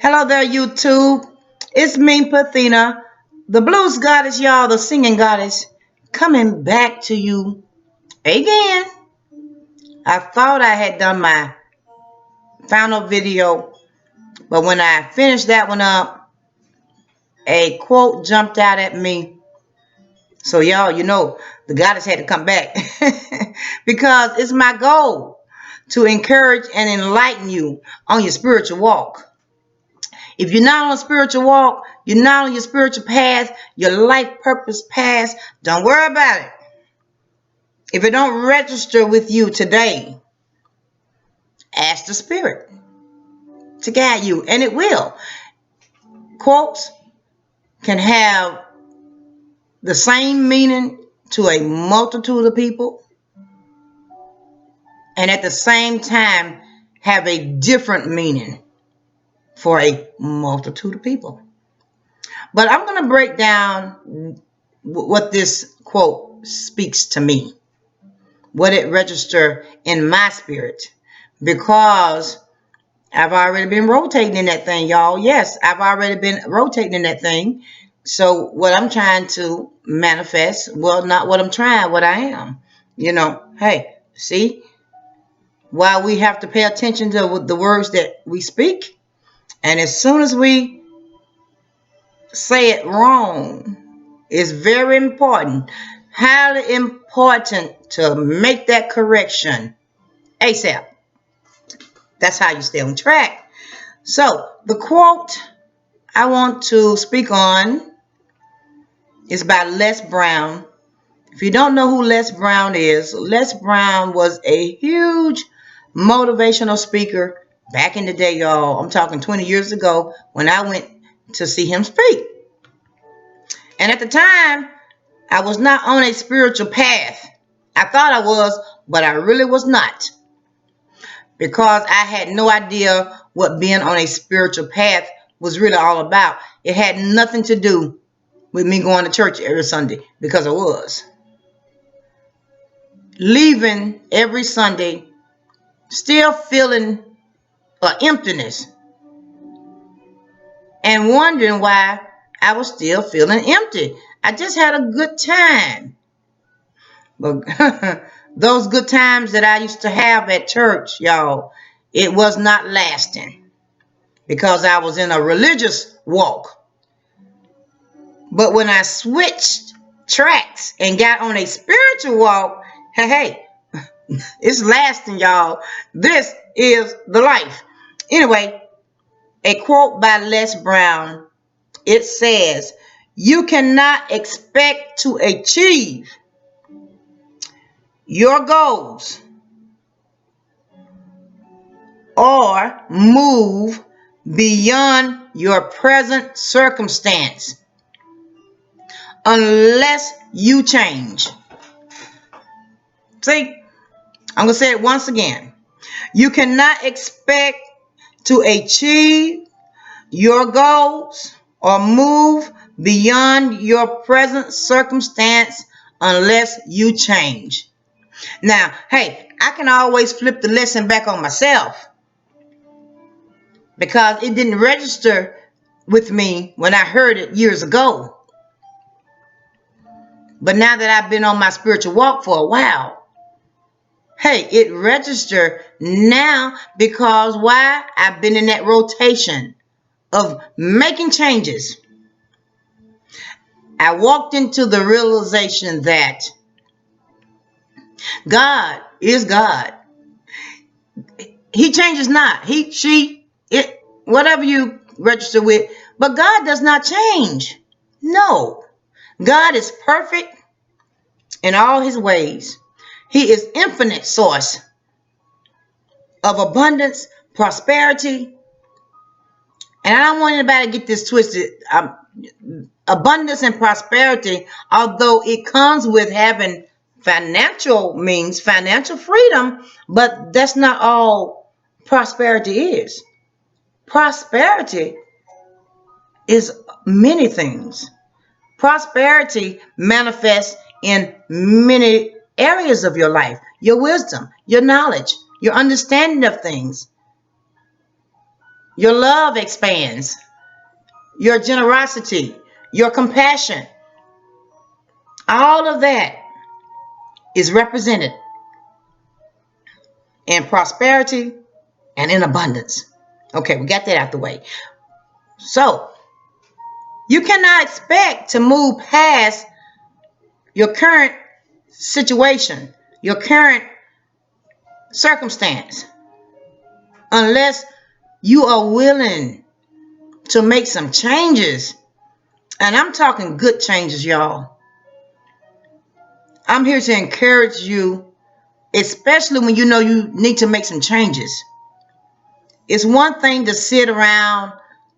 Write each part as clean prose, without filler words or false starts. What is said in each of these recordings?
Hello there, YouTube. It's me, Pathina, the blues goddess, y'all, the singing goddess, coming back to you again. I thought I had done my final video, but when I finished that one up, a quote jumped out at me. So, y'all, the goddess had to come back because it's my goal to encourage and enlighten you on your spiritual walk. If you're not on a spiritual walk, you're not on your spiritual path, your life purpose path, don't worry about it. If it don't register with you today, ask the Spirit to guide you, and it will. Quotes can have the same meaning to a multitude of people, and at the same time have a different meaning for a multitude of people. But I'm going to break down what this quote speaks to me, what it registered in my spirit, because I've already been rotating in that thing, y'all. Yes, I've already been rotating in that thing. So what I'm trying to manifest, well, not what I'm trying, what I am. Hey, see, why we have to pay attention to the words that we speak. And as soon as we say it wrong, it's very important, highly important to make that correction ASAP. That's how you stay on track. So the quote I want to speak on is by Les Brown. If you don't know who Les Brown is, Les Brown was a huge motivational speaker back in the day, y'all. I'm talking 20 years ago when I went to see him speak. And at the time, I was not on a spiritual path. I thought I was, but I really was not. Because I had no idea what being on a spiritual path was really all about. It had nothing to do with me going to church every Sunday, because I was. Leaving every Sunday, still feeling an emptiness, and wondering why I was still feeling empty. I just had a good time. But those good times that I used to have at church, y'all, it was not lasting because I was in a religious walk. But when I switched tracks and got on a spiritual walk, hey, it's lasting, y'all. This is the life. Anyway, a quote by Les Brown. It says, "You cannot expect to achieve your goals or move beyond your present circumstance unless you change." See, I'm going to say it once again. You cannot expect to achieve your goals or move beyond your present circumstance unless you change. Now, hey, I can always flip the lesson back on myself because it didn't register with me when I heard it years ago. But now that I've been on my spiritual walk for a while, hey, it registered now because why? I've been in that rotation of making changes. I walked into the realization that God is God. He changes not. He, she, it, whatever you register with. But God does not change. No. God is perfect in all his ways. He is infinite source of abundance, prosperity. And I don't want anybody to get this twisted. Abundance and prosperity, although it comes with having financial means, financial freedom, but that's not all prosperity is. Prosperity is many things. Prosperity manifests in many areas of your life. Your wisdom, your knowledge, your understanding of things. Your love expands. Your generosity, your compassion, all of that is represented in prosperity and in abundance. Okay, we got that out the way. So, you cannot expect to move past your current situation, your current circumstance, unless you are willing to make some changes. And I'm talking good changes, y'all. I'm here to encourage you, especially when you know you need to make some changes. It's one thing to sit around,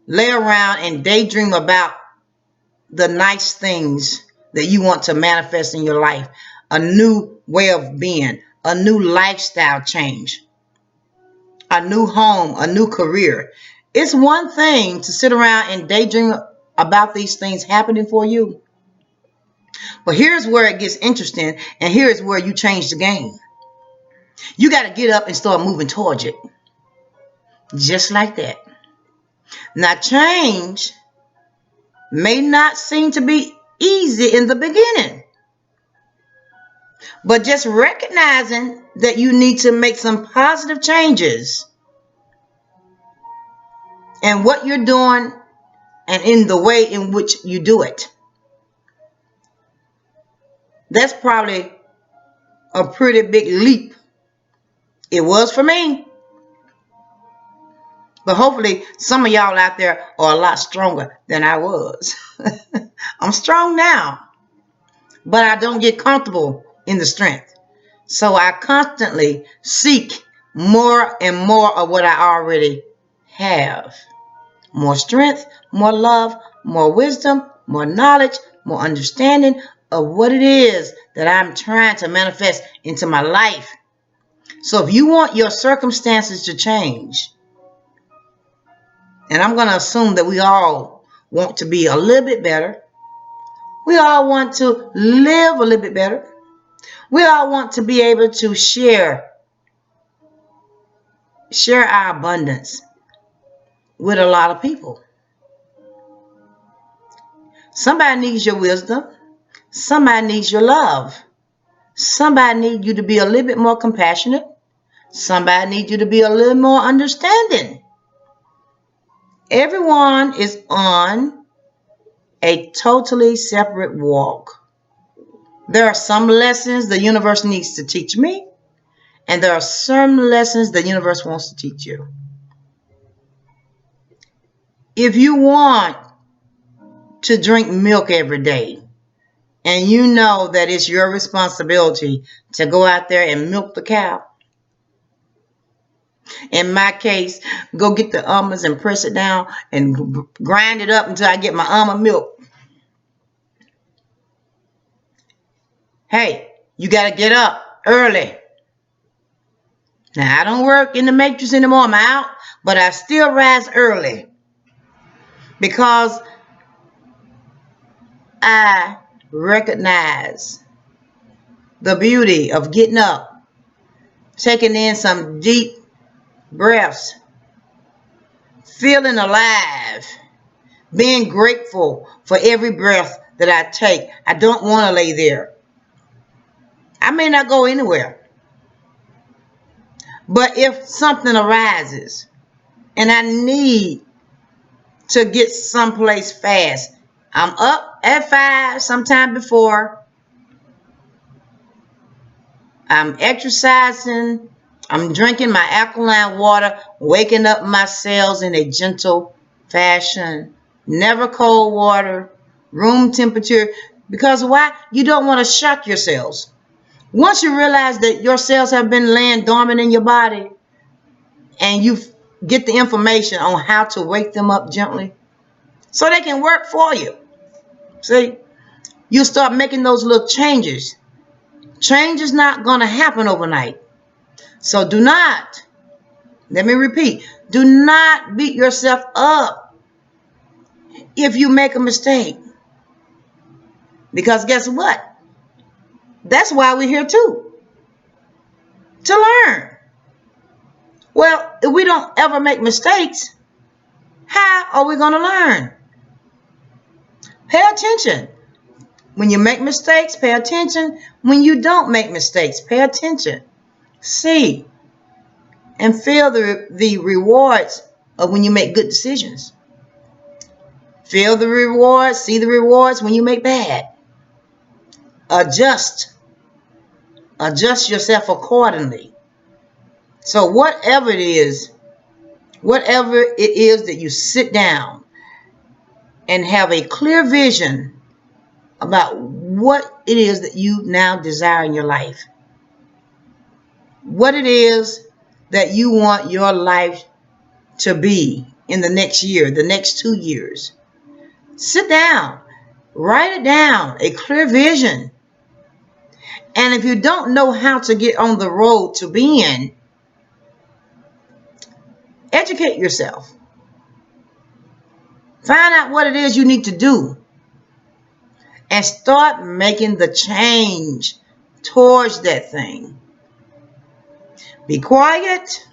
lay around, and daydream about the nice things that you want to manifest in your life, a new way of being, a new lifestyle change, a new home, a new career. It's one thing to sit around and daydream about these things happening for you. But here's where it gets interesting, and here's where you change the game. You got to get up and start moving towards it. Just like that. Now, change may not seem to be easy in the beginning, but just recognizing that you need to make some positive changes in what you're doing and in the way in which you do it. That's probably a pretty big leap. It was for me. But hopefully some of y'all out there are a lot stronger than I was. I'm strong now, but I don't get comfortable in the strength. So I constantly seek more and more of what I already have. More strength, more love, more wisdom, more knowledge, more understanding of what it is that I'm trying to manifest into my life. So if you want your circumstances to change, and I'm going to assume that we all want to be a little bit better. We all want to live a little bit better. We all want to be able to share our abundance with a lot of people. Somebody needs your wisdom. Somebody needs your love. Somebody needs you to be a little bit more compassionate. Somebody needs you to be a little more understanding. Everyone is on a totally separate walk. There are some lessons the universe needs to teach me, and there are some lessons the universe wants to teach you. If you want to drink milk every day, and you know that it's your responsibility to go out there and milk the cow, in my case, go get the almonds and press it down and grind it up until I get my almond milk. Hey, you got to get up early. Now, I don't work in the matrix anymore. I'm out, but I still rise early because I recognize the beauty of getting up, taking in some deep breaths, feeling alive, being grateful for every breath that I take. I don't want to lay there. I may not go anywhere. But if something arises and I need to get someplace fast, I'm up at 5 sometime before. I'm exercising. I'm drinking my alkaline water, waking up my cells in a gentle fashion. Never cold water, room temperature. Because why? You don't want to shock your cells. Once you realize that your cells have been laying dormant in your body and you get the information on how to wake them up gently so they can work for you. See, you start making those little changes. Change is not going to happen overnight. So do not, let me repeat, do not beat yourself up if you make a mistake. Because guess what? That's why we're here too. To learn. Well, if we don't ever make mistakes, How are we going to learn? Pay attention. When you make mistakes, pay attention. When you don't make mistakes, pay attention. See and feel the rewards of when you make good decisions. Feel the rewards, see the rewards when you make bad. Adjust. Adjust yourself accordingly. So whatever it is that you sit down and have a clear vision about what it is that you now desire in your life. What it is that you want your life to be in the next year, the next 2 years. Sit down, write it down, a clear vision. And if you don't know how to get on the road to being, educate yourself. Find out what it is you need to do and start making the change towards that thing. Be quiet.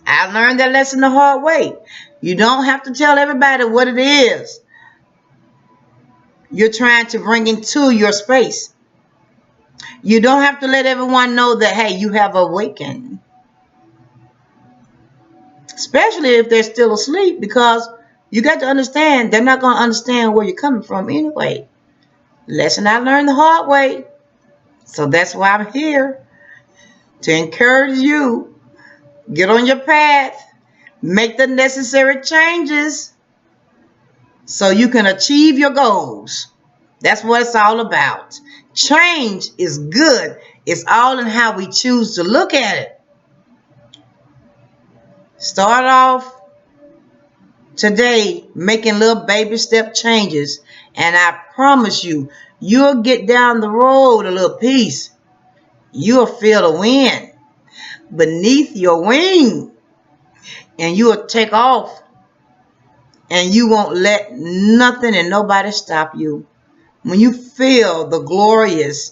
I learned that lesson the hard way. You don't have to tell everybody what it is you're trying to bring into your space. You don't have to let everyone know that, hey, you have awakened. Especially if they're still asleep, because you got to understand they're not going to understand where you're coming from anyway. Lesson I learned the hard way. So that's why I'm here, to encourage you. Get on your path. Make the necessary changes so you can achieve your goals. That's what it's all about. Change is good. It's all in how we choose to look at it. Start off today making little baby step changes, and I promise you, you'll get down the road a little piece. You'll feel the wind beneath your wing, and you'll take off, and you won't let nothing and nobody stop you. When you feel the glorious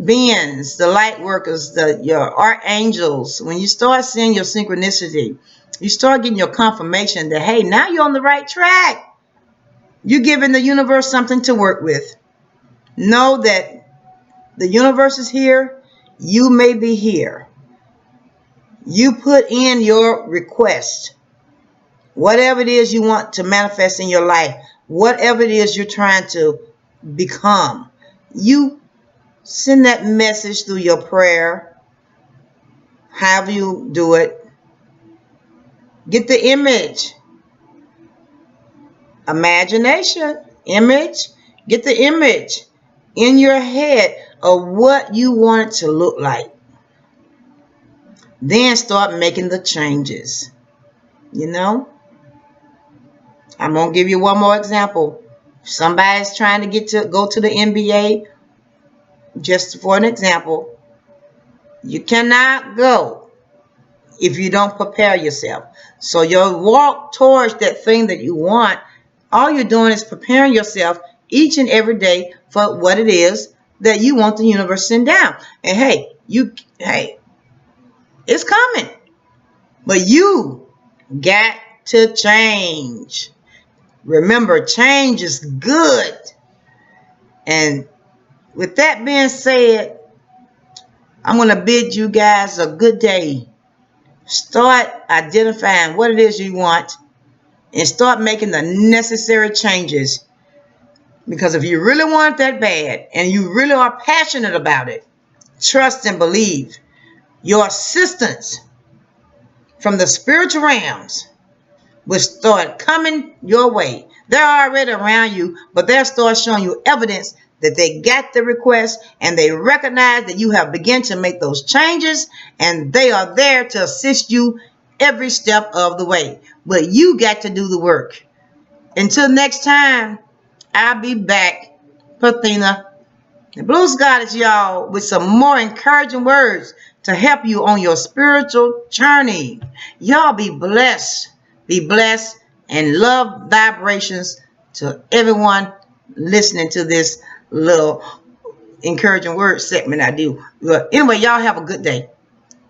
beings, the light workers, your archangels, when you start seeing your synchronicity, you start getting your confirmation that, hey, now you're on the right track. You're giving the universe something to work with. Know that the universe is here. You may be here. You put in your request. Whatever it is you want to manifest in your life, whatever it is you're trying to become, you send that message through your prayer, however you do it. Get the image. Imagination. Image. Get the image in your head of what you want it to look like. Then start making the changes. You know? I'm going to give you one more example. If somebody's trying to go to the NBA, just for an example, you cannot go if you don't prepare yourself. So your walk towards that thing that you want, all you're doing is preparing yourself each and every day for what it is that you want the universe to send down. And hey, it's coming. But you got to change. Remember, change is good. And with that being said, I'm going to bid you guys a good day. Start identifying what it is you want and start making the necessary changes. Because if you really want it that bad and you really are passionate about it, trust and believe your assistance from the spiritual realms will start coming your way. They're already around you, but they'll start showing you evidence that they got the request and they recognize that you have begun to make those changes, and they are there to assist you every step of the way. But you got to do the work. Until next time, I'll be back, Pathina, the Blues Goddess, y'all, with some more encouraging words to help you on your spiritual journey. Y'all be blessed, and love vibrations to everyone listening to this little encouraging word segment I do. But anyway, y'all have a good day.